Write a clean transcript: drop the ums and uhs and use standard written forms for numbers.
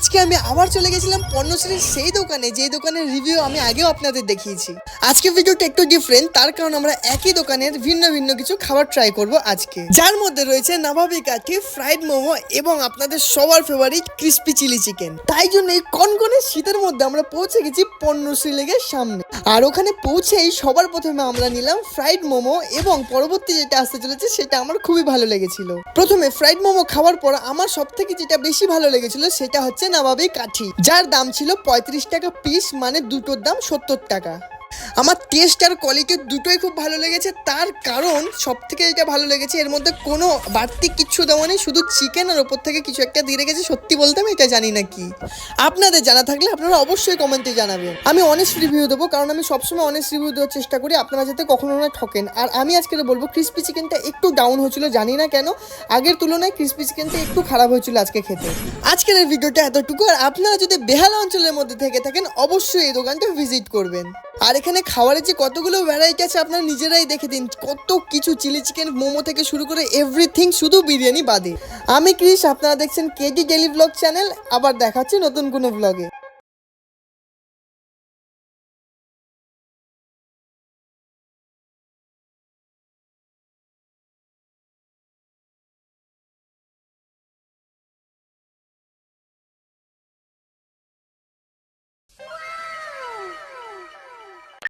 আজকে আমি আবার চলে গেছিলাম পণ্যশ্রীর সেই দোকানে, যেই দোকানের রিভিউ আমি আগেও আপনাদের দেখিয়েছি। আজকে ভিডিওটা একটু ডিফারেন্ট, তার কারণ আমরা একই দোকানের ভিন্ন ভিন্ন কিছু খাবার ট্রাই করব আজকে, যার মধ্যে রয়েছে নবাবী কাঠি, ফ্রাইড মোমো এবং আপনাদের সবার ফেভারিট ক্রিস্পি চিলি চিকেন। তাই জন্য এই কনকনে শীতের মধ্যে আমরা পৌঁছে গেছি পণ্যশ্রী লেগের সামনে। আর ওখানে পৌঁছেই সবার প্রথমে আমরা নিলাম ফ্রাইড মোমো, এবং পরবর্তী যেটা আসতে চলেছে সেটা আমার খুবই ভালো লেগেছিল। প্রথমে ফ্রাইড মোমো খাওয়ার পর আমার সব থেকে যেটা বেশি ভালো লেগেছিল সেটা হচ্ছে নবাবী কাঠি, যার দাম ছিল 35 টাকা পিস, মানে দুটোর দাম 70 টাকা। আমার টেস্ট আর কোয়ালিটি দুটোই খুব ভালো লেগেছে, তার কারণ সব থেকে যেটা ভালো লেগেছে এর মধ্যে কোনো বাড়তি কিচ্ছু দেওয়া নেই, শুধু চিকেন আর ওপর থেকে কিছু একটা দিয়ে রেখেছে। সত্যি বলতে আমি এটা জানি না কি, আপনাদের জানা থাকলে আপনারা অবশ্যই কমেন্টে জানাবেন। আমি অনেস্ট রিভিউ দেবো, কারণ আমি সবসময় অনেস্ট রিভিউ দেওয়ার চেষ্টা করি, আপনারা যাতে কখনো না ঠকেন। আর আমি আজকে বলবো ক্রিস্পি চিকেনটা একটু ডাউন হয়েছিল, জানি না কেন, আগের তুলনায় ক্রিস্পি চিকেনটা একটু খারাপ হয়েছিল আজকে খেতে। আজকের এই ভিডিওটা এতটুকু, আর আপনারা যদি বেহালা অঞ্চলের মধ্যে থেকে থাকেন অবশ্যই এই দোকানটা ভিজিট করবেন। আর এখানে খাবারের যে কতগুলো ভ্যারাইটি আছে আপনারা নিজেরাই দেখে দিন, কত কিছু, চিলি চিকেন, মোমো থেকে শুরু করে এভরিথিং, শুধু বিরিয়ানি বাদে। আমি ক্রিস, আপনারা দেখছেন কেডি ডেইলি ব্লগ চ্যানেল। আবার দেখাচ্ছি নতুন কোনো ব্লগে।